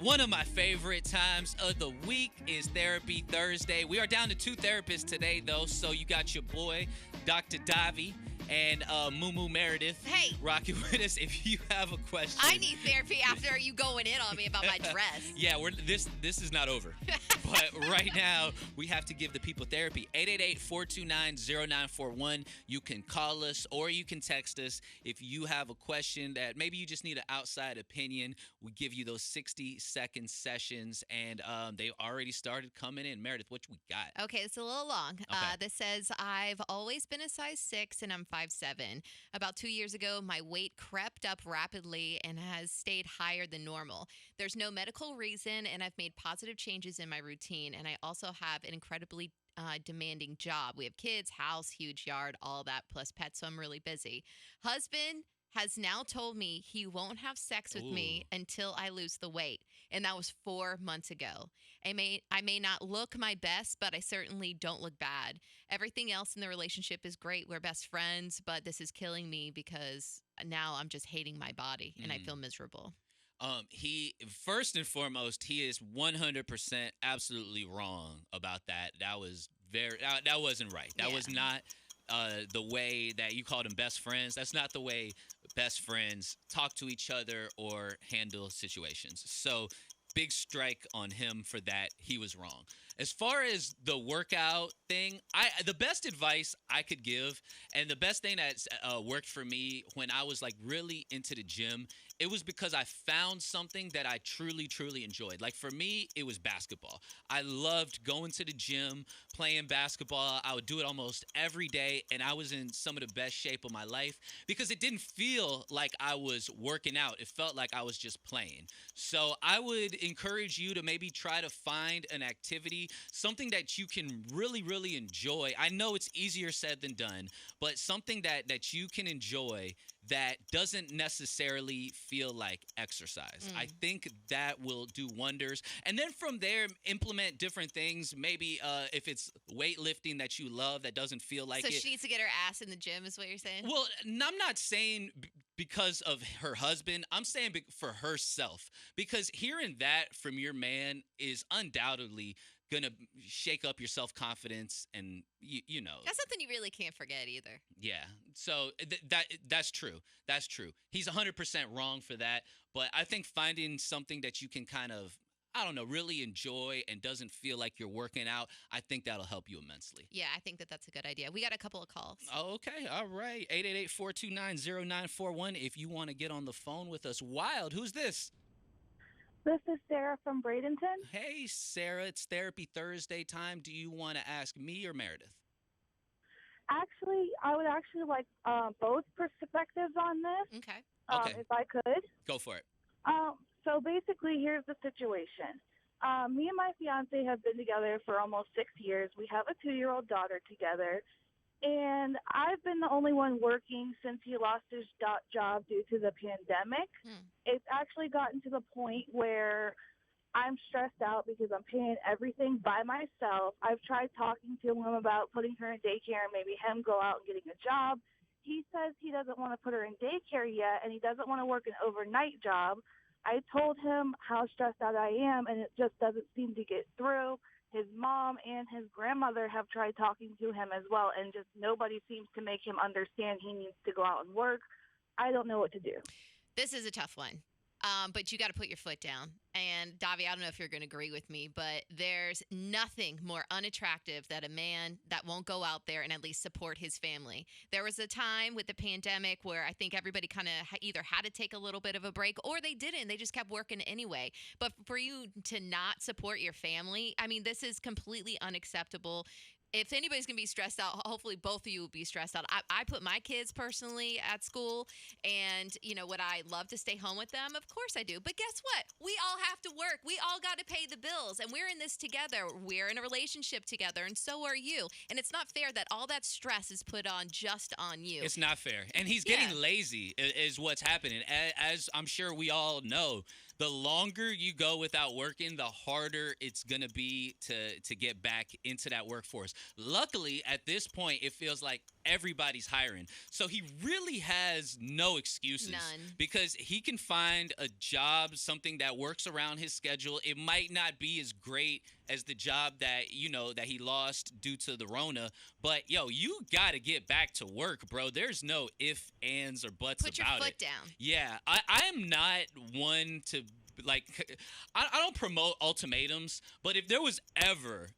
One of my favorite times of the week is Therapy Thursday. We are down to two therapists today, though. So you got your boy, Dr. Davi, and Moo Meredith Hey. rocking with us. If you have a question, I need therapy after you going in on me about my dress. Yeah, this is not over. But right now, we have to give the people therapy. 888-429-0941. You can call us or you can text us if you have a question that maybe you just need an outside opinion. We give you those 60-second sessions, and they already started coming in. Meredith, what we got? Okay, it's a little long. Okay. This says, I've always been a size 6 and I'm 5'7". About 2 years ago, my weight crept up rapidly and has stayed higher than normal. There's no medical reason, and I've made positive changes in my routine, and I also have an incredibly demanding job. We have kids, house, huge yard, all that, plus pets, so I'm really busy. Husband has now told me he won't have sex with me until I lose the weight, and that was 4 months ago. I may not look my best, but I certainly don't look bad. Everything else in the relationship is great. We're best friends, but this is killing me because now I'm just hating my body and I feel miserable. He first and foremost, he is 100% absolutely wrong about that. That was that wasn't right. That was not the way that you called them best friends. That's not the way best friends talk to each other or handle situations. So big strike on him for that. He was wrong. As far as the workout thing, the best advice I could give, and the best thing that's worked for me when I was like really into the gym, it was because I found something that I truly, truly enjoyed. Like for me, it was basketball. I loved going to the gym, playing basketball. I would do it almost every day, and I was in some of the best shape of my life because it didn't feel like I was working out. It felt like I was just playing. So I would encourage you to maybe try to find an activity, something that you can really, really enjoy. I know it's easier said than done, but something that you can enjoy that doesn't necessarily feel like exercise. I think that will do wonders. And then from there, implement different things. Maybe if it's weightlifting that you love that doesn't feel like So it. she needs to get her ass in the gym is what you're saying? Well, I'm not saying because of her husband. I'm saying for herself. Because hearing that from your man is undoubtedly going to shake up your self-confidence and, you know. That's something you really can't forget either. Yeah. So that's true. That's true. He's 100% wrong for that. But I think finding something that you can kind of, I don't know, really enjoy and doesn't feel like you're working out, I think that'll help you immensely. Yeah, I think that that's a good idea. We got a couple of calls. Oh, okay. All right. 888-429-0941 if you want to get on the phone with us. Wild, who's this? This is Sarah from Bradenton. Hey, Sarah. It's Therapy Thursday time. Do you want to ask me or Meredith? Actually, I would actually like both perspectives on this, Okay. Okay. if I could. Go for it. So basically, here's the situation. Me and my fiance have been together for almost 6 years. We have a 2-year-old daughter together. And I've been the only one working since he lost his job due to the pandemic. It's actually gotten to the point where I'm stressed out because I'm paying everything by myself. I've tried talking to him about putting her in daycare and maybe him go out and getting a job. He says he doesn't want to put her in daycare yet, and he doesn't want to work an overnight job. I told him how stressed out I am, and it just doesn't seem to get through. His mom and his grandmother have tried talking to him as well, and just nobody seems to make him understand he needs to go out and work. I don't know what to do. This is a tough one. But you got to put your foot down. And Davi, I don't know if you're going to agree with me, but there's nothing more unattractive than a man that won't go out there and at least support his family. There was a time with the pandemic where I think everybody kind of either had to take a little bit of a break or they didn't. They just kept working anyway. But for you to not support your family, I mean, this is completely unacceptable. If anybody's going to be stressed out, hopefully both of you will be stressed out. I put my kids personally at school, and, you know, would I love to stay home with them? Of course I do. But guess what? We all have to work. We all got to pay the bills, and we're in this together. We're in a relationship together, and so are you. And it's not fair that all that stress is put on just on you. It's not fair. And he's getting lazy is what's happening. As I'm sure we all know, the longer you go without working, the harder it's going to be to get back into that workforce. Luckily, at this point, it feels like everybody's hiring. So he really has no excuses. None. Because he can find a job, something that works around his schedule. It might not be as great as the job that, that he lost due to the Rona. But, you got to get back to work, bro. There's no ifs, ands, or buts Put about it. your foot down. Yeah. I am not one to, I don't promote ultimatums, but if there was ever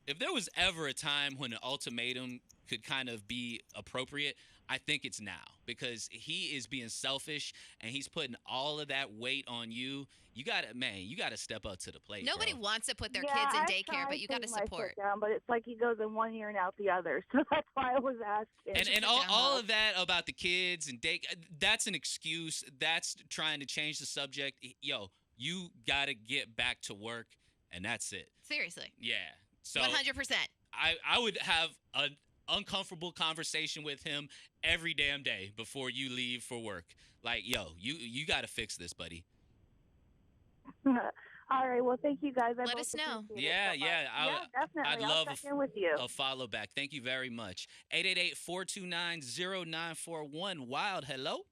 a time when an ultimatum could kind of be appropriate, I think it's now, because he is being selfish and he's putting all of that weight on you. You got to step up to the plate. Nobody bro. wants to put their kids in daycare, but you got to support. Down, but it's like he goes in one ear and out the other. So that's why I was asking. And all of that about the kids and that's an excuse. That's trying to change the subject. You got to get back to work, and that's it. Seriously. Yeah. So 100%. I would have an uncomfortable conversation with him every damn day before you leave for work. Like, you got to fix this, buddy. All right. Well, thank you guys. Let us know. Yeah. Definitely. I'd love I'll check in with you. a follow back. Thank you very much. 888-429-0941. Wild, hello.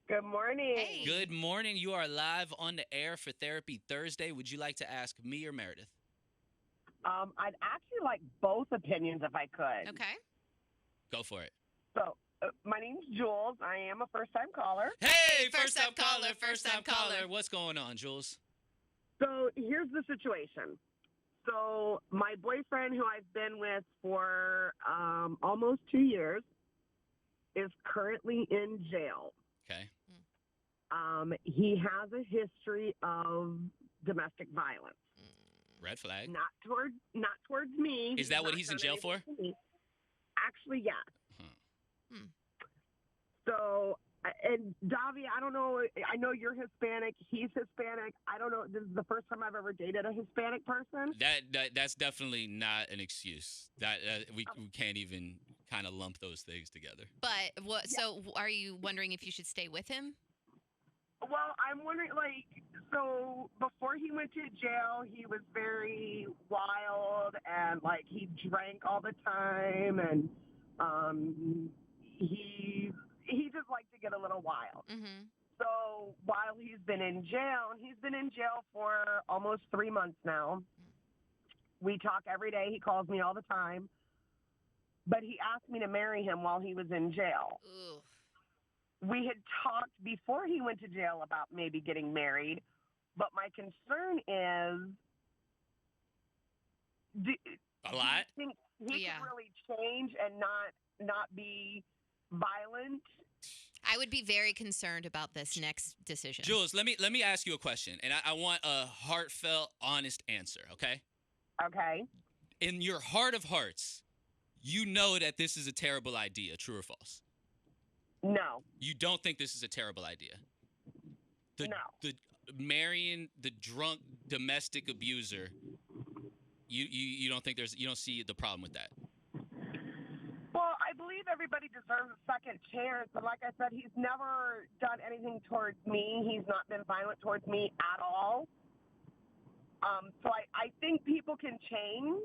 Good morning. Hey. Good morning. You are live on the air for Therapy Thursday. Would you like to ask me or Meredith? I'd actually like both opinions if I could. Okay. Go for it. So, my name's Jules. I am a first-time caller. Hey, first-time caller. What's going on, Jules? So, here's the situation. So, my boyfriend, who I've been with for almost 2 years, is currently in jail. Okay. He has a history of domestic violence. Red flag. Not towards me. Is that what he's in jail for? Actually, yes. Huh. So, and Davi, I don't know. I know you're Hispanic. He's Hispanic. I don't know. This is the first time I've ever dated a Hispanic person. That's definitely not an excuse. That we can't even kind of lump those things together. But what? Yeah. So, are you wondering if you should stay with him? Well, I'm wondering, so before he went to jail, he was very wild and, he drank all the time, and he just liked to get a little wild. Mm-hmm. So while he's been in jail, and he's been in jail for almost 3 months now, we talk every day. He calls me all the time. But he asked me to marry him while he was in jail. Ooh. We had talked before he went to jail about maybe getting married, but my concern is, do a lot? you think he can really change and not be violent? I would be very concerned about this next decision. Jules, let me ask you a question, and I want a heartfelt, honest answer, okay? Okay. In your heart of hearts, you know that this is a terrible idea, true or false? No. You don't think this is a terrible idea? No. The marrying the drunk domestic abuser, you don't think you don't see the problem with that? Well, I believe everybody deserves a second chance, but like I said, he's never done anything towards me. He's not been violent towards me at all. So I think people can change,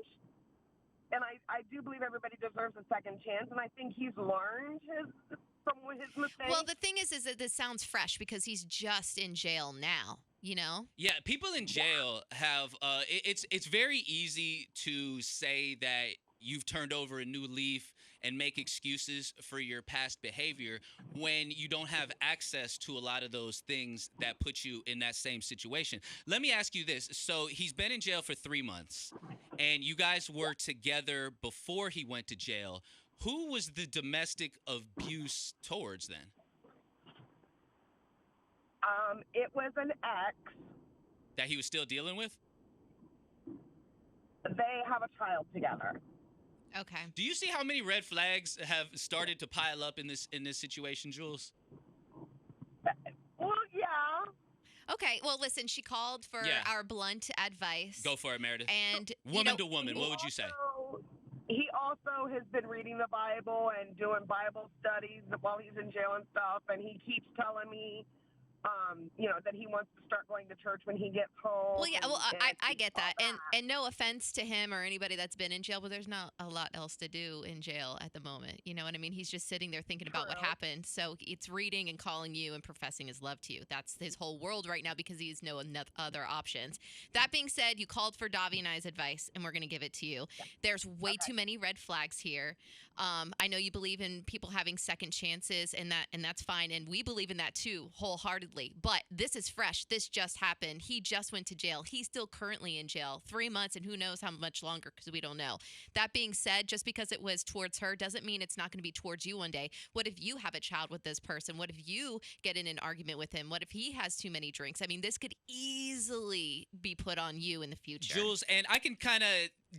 and I do believe everybody deserves a second chance, and I think he's learned from his mistakes. Well, the thing is that this sounds fresh because he's just in jail now, you know? Yeah, people in jail have it's very easy to say that you've turned over a new leaf and make excuses for your past behavior when you don't have access to a lot of those things that put you in that same situation. Let me ask you this. So he's been in jail for 3 months, and you guys were together before he went to jail. Who was the domestic abuse towards then? It was an ex. That he was still dealing with? They have a child together. Okay. Do you see how many red flags have started to pile up in this situation, Jules? Well, yeah. Okay. Well, listen, she called for our blunt advice. Go for it, Meredith. And woman to woman, what would you say? He also has been reading the Bible and doing Bible studies while he's in jail and stuff, and he keeps telling me That he wants to start going to church when he gets home. Well, yeah, and- well, and I get that. all And no offense to him or anybody that's been in jail, but there's not a lot else to do in jail at the moment. You know what I mean? He's just sitting there thinking about what True. happened. So it's reading and calling you and professing his love to you. That's his whole world right now because he has no other options. That being said, you called for Davi and I's advice, and we're going to give it to you. There's way too many red flags here. I know you believe in people having second chances, and that's fine, and we believe in that too wholeheartedly. But this is fresh. This just happened. He just went to jail. He's still currently in jail, 3 months, and who knows how much longer because we don't know. That being said, just because it was towards her doesn't mean it's not going to be towards you one day. What if you have a child with this person? What if you get in an argument with him? What if he has too many drinks? I mean, this could easily be put on you in the future. Jules, and I can kind of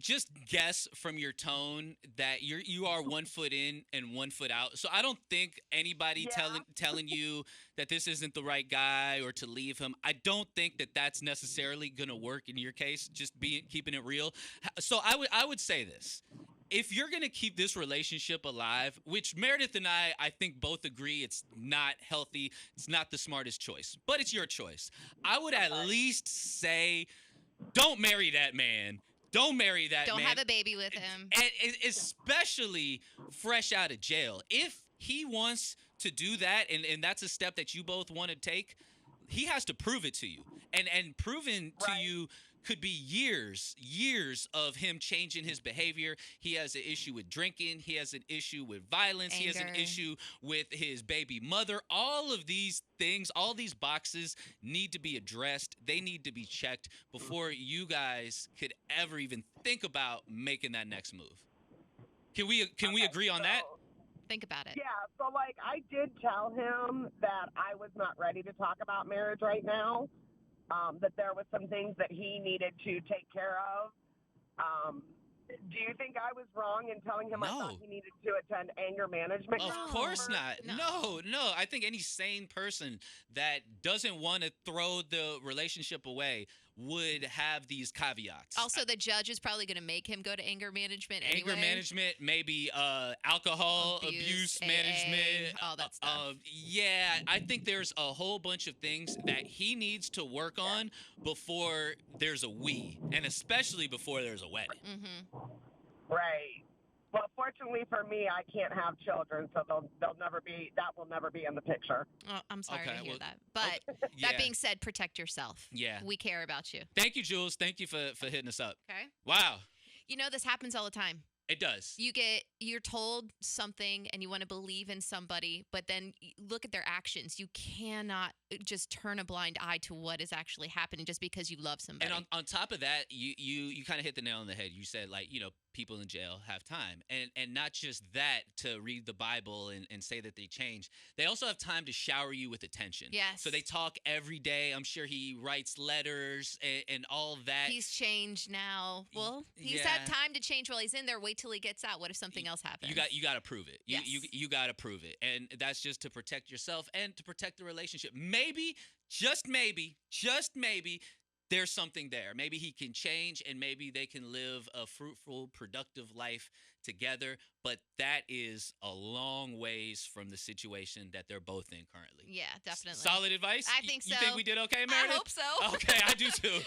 just guess from your tone that you are 1 foot in and 1 foot out. So I don't think anybody telling you that this isn't the right guy or to leave him. I don't think that that's necessarily going to work in your case. Just keeping it real. So I would say this. If you're going to keep this relationship alive, which Meredith and I think both agree it's not healthy, it's not the smartest choice, but it's your choice. I would at least say, don't marry that man. Don't marry that man. Don't have a baby with him. And especially fresh out of jail. If he wants to do that, and that's a step that you both want to take, he has to prove it to you. And proven to you could be years of him changing his behavior. He has an issue with drinking. He has an issue with violence. He has an issue with his baby mother. All of these things, all these boxes need to be addressed. They need to be checked before you guys could ever even think about making that next move. Can we agree on that? Think about it. Yeah, so I did tell him that I was not ready to talk about marriage right now. That there was some things that he needed to take care of. Do you think I was wrong in telling him I thought he needed to attend anger management? Of course not. No. I think any sane person that doesn't want to throw the relationship away would have these caveats. Also, the judge is probably going to make him go to anger management anyway. Anger management, maybe alcohol abuse AA, management, all that stuff. Yeah, I think there's a whole bunch of things that he needs to work on before there's a we, and especially before there's a wedding. Mm-hmm. Right. Well, fortunately for me, I can't have children, so they'll never be. That will never be in the picture. Oh, I'm sorry to hear that. But yeah. that being said, protect yourself. Yeah. We care about you. Thank you, Jules. Thank you for hitting us up. Okay. Wow. You know, this happens all the time. It does. You're told something and you want to believe in somebody, but then look at their actions. You cannot just turn a blind eye to what is actually happening just because you love somebody. And on top of that, you kind of hit the nail on the head. You said, people in jail have time. And not just that, to read the Bible and say that they change. They also have time to shower you with attention. Yes. So they talk every day. I'm sure he writes letters and all that. He's changed now. Well, he's had time to change while he's in there. Wait till he gets out. What if something else happens? You got to prove it. Yes. You got to prove it. And that's just to protect yourself and to protect the relationship. Maybe, just maybe, there's something there. Maybe he can change and maybe they can live a fruitful, productive life together. But that is a long ways from the situation that they're both in currently. Yeah, definitely. Solid advice? I think so. You think we did okay, Meredith? I hope so. Okay, I do too.